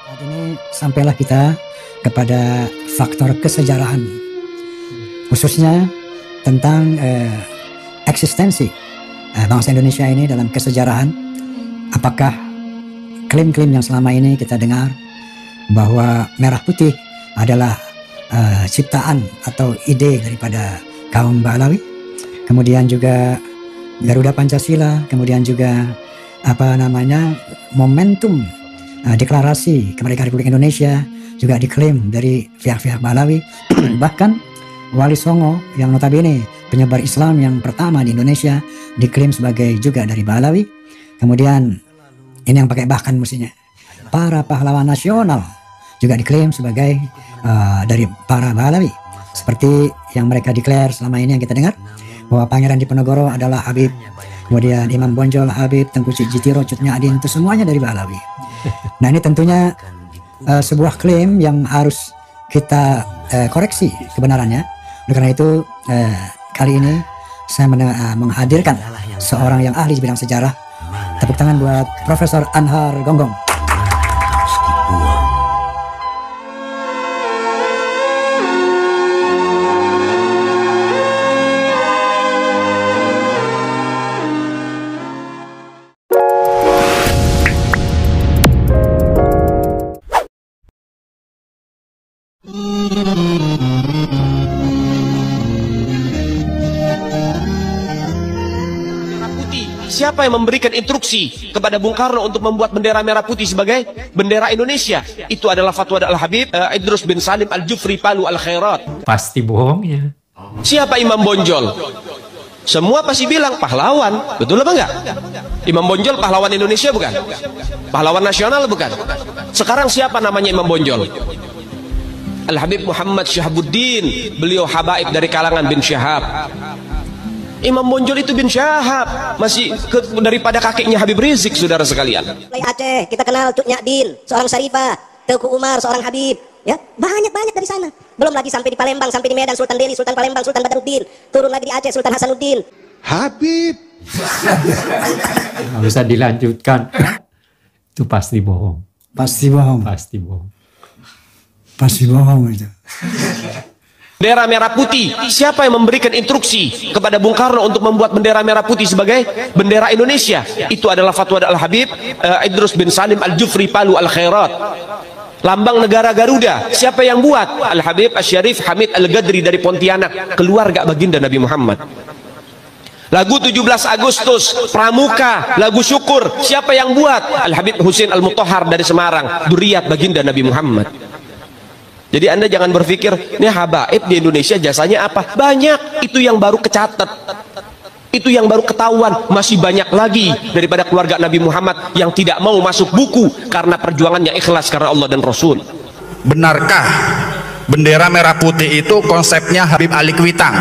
Saat ini sampailah kita kepada faktor kesejarahan, khususnya tentang eksistensi bangsa Indonesia ini dalam kesejarahan. Apakah klaim-klaim yang selama ini kita dengar bahwa merah putih adalah ciptaan atau ide daripada kaum Ba'alawi, kemudian juga Garuda Pancasila, kemudian juga momentum deklarasi kemerdekaan Republik Indonesia juga diklaim dari pihak-pihak Ba'alawi. Bahkan Wali Songo yang notabene penyebar Islam yang pertama di Indonesia diklaim sebagai juga dari Ba'alawi. Kemudian ini yang pakai bahkan mestinya para pahlawan nasional juga diklaim sebagai dari para Ba'alawi. Seperti yang mereka declare selama ini yang kita dengar bahwa Pangeran Diponegoro adalah Habib, kemudian Imam Bonjol Habib, Tengku Jitiro, Cut Nyadin, itu semuanya dari Ba'alawi. Nah, ini tentunya sebuah klaim yang harus kita koreksi kebenarannya. Oleh karena itu kali ini saya menghadirkan seorang yang ahli di bidang sejarah. Tepuk tangan buat Profesor Anhar Gonggong. Siapa yang memberikan instruksi kepada Bung Karno untuk membuat bendera merah putih sebagai bendera Indonesia? Itu adalah fatwa Al-Habib Idrus bin Salim Al-Jufri Palu Al-Khairat. Pasti bohongnya. Siapa Imam Bonjol? Semua pasti bilang pahlawan. Betul apa enggak? Imam Bonjol pahlawan Indonesia bukan? Pahlawan nasional bukan? Sekarang siapa namanya Imam Bonjol? Al-Habib Muhammad Syahabuddin. Beliau habaib dari kalangan bin Syahab. Imam Bonjol itu bin Syahab, masih daripada kakeknya Habib Rizik, saudara sekalian. Aceh kita kenal Cut Nyadin, seorang Syarifah, Teuku Umar, seorang Habib, ya banyak dari sana. Belum lagi sampai di Palembang, sampai di Medan, Sultan Delhi, Sultan Palembang, Sultan Badaruddin, turun lagi di Aceh, Sultan Hasanuddin. Habib. Nggak usah dilanjutkan. Itu pasti bohong. Pasti bohong. Pasti bohong. Pasti bohong itu. Bendera merah putih, siapa yang memberikan instruksi kepada Bung Karno untuk membuat bendera merah putih sebagai bendera Indonesia? Itu adalah fatwa Al-Habib Idrus bin Salim Al-Jufri Palu Al-Khairat. Lambang negara Garuda, siapa yang buat? Al-Habib Asy-Syarif Hamid Al-Gadri dari Pontianak, keluarga baginda Nabi Muhammad. Lagu 17 Agustus, Pramuka, lagu syukur, siapa yang buat? Al-Habib Husin Al-Mutahhar dari Semarang, dzurriyyah baginda Nabi Muhammad. Jadi Anda jangan berpikir, ini habaib di Indonesia jasanya apa? Banyak, itu yang baru kecatat. Itu yang baru ketahuan, masih banyak lagi daripada keluarga Nabi Muhammad yang tidak mau masuk buku karena perjuangannya ikhlas karena Allah dan Rasul. Benarkah bendera merah putih itu konsepnya Habib Ali Kuitang?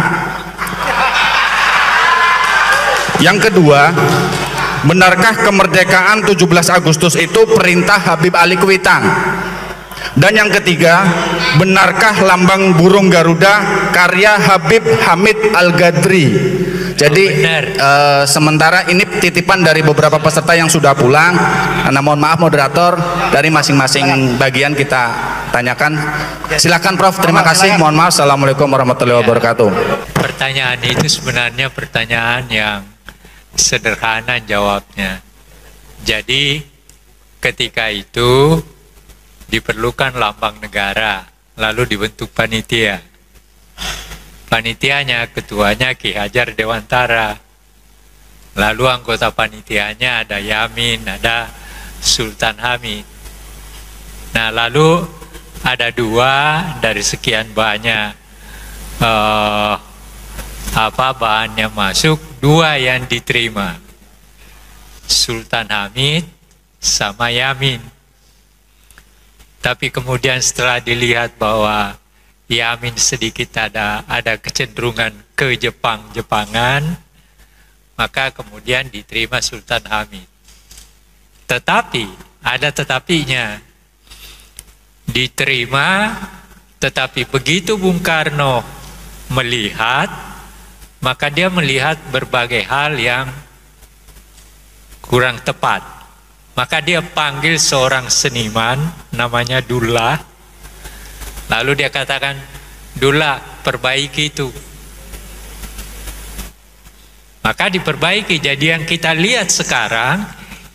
Yang kedua, benarkah kemerdekaan 17 Agustus itu perintah Habib Ali Kuitang? Dan yang ketiga, benarkah lambang burung Garuda karya Habib Hamid Al-Gadri? Jadi sementara ini titipan dari beberapa peserta yang sudah pulang. Karena mohon maaf moderator, dari masing-masing bagian kita tanyakan. Silakan Prof, terima kasih. Mohon maaf. Assalamualaikum warahmatullahi wabarakatuh. Pertanyaan itu sebenarnya pertanyaan yang sederhana jawabnya. Jadi ketika itu diperlukan lambang negara, lalu dibentuk panitia. Panitianya, ketuanya Ki Hajar Dewantara. Lalu anggota panitianya ada Yamin, ada Sultan Hamid. Nah, lalu ada dua dari sekian banyak bahannya masuk, dua yang diterima. Sultan Hamid sama Yamin. Tapi kemudian setelah dilihat bahwa Yamin sedikit ada kecenderungan ke Jepangan, maka kemudian diterima Sultan Hamid. Tetapi ada tetapinya. Diterima, tetapi begitu Bung Karno melihat, maka dia melihat berbagai hal yang kurang tepat. Maka dia panggil seorang seniman namanya Dullah. Lalu dia katakan, Dullah, perbaiki itu. Maka diperbaiki. Jadi yang kita lihat sekarang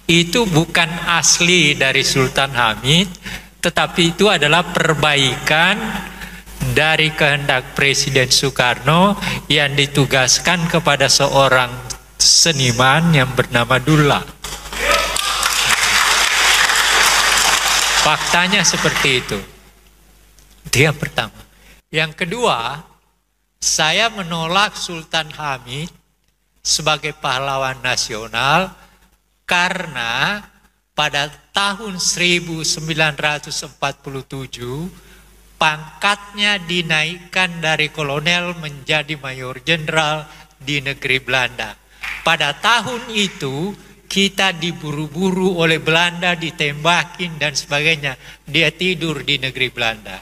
itu bukan asli dari Sultan Hamid, tetapi itu adalah perbaikan dari kehendak Presiden Soekarno yang ditugaskan kepada seorang seniman yang bernama Dullah. Faktanya seperti itu. Itu yang pertama. Yang kedua, saya menolak Sultan Hamid sebagai pahlawan nasional karena pada tahun 1947 pangkatnya dinaikkan dari kolonel menjadi mayor jenderal di negeri Belanda. Pada tahun itu kita diburu-buru oleh Belanda, ditembakin dan sebagainya. Dia tidur di negeri Belanda.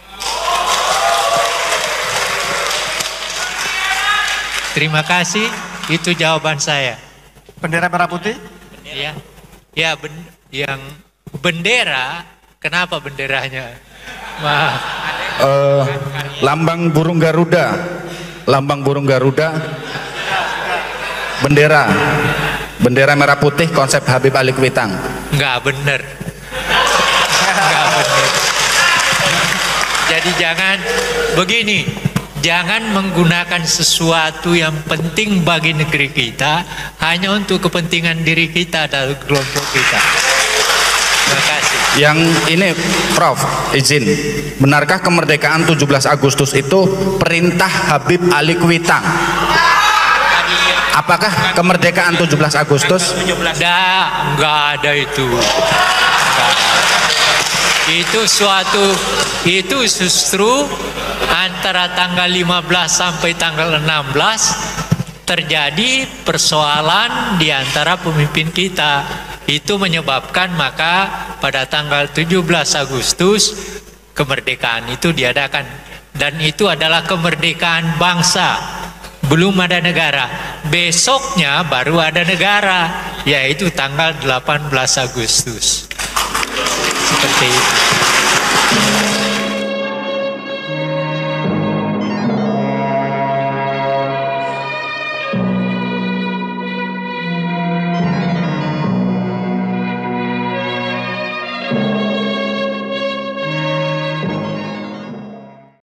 Terima kasih, itu jawaban saya. Bendera merah putih? Ya, ya yang bendera, kenapa benderanya? Maaf. Lambang burung Garuda. Lambang burung Garuda. Bendera merah putih konsep Habib Alikwitan. Enggak benar. Enggak benar. Jadi jangan begini. Jangan menggunakan sesuatu yang penting bagi negeri kita hanya untuk kepentingan diri kita dan kelompok kita. Terima kasih. Yang ini Prof, izin. Benarkah kemerdekaan 17 Agustus itu perintah Habib Alikwitan? Apakah kemerdekaan 17 Agustus? Enggak ada itu. Itu justru antara tanggal 15 sampai tanggal 16 terjadi persoalan di antara pemimpin kita. Itu menyebabkan maka pada tanggal 17 Agustus kemerdekaan itu diadakan. Dan itu adalah kemerdekaan bangsa. Belum ada negara. Besoknya baru ada negara, yaitu tanggal 18 Agustus. Seperti itu.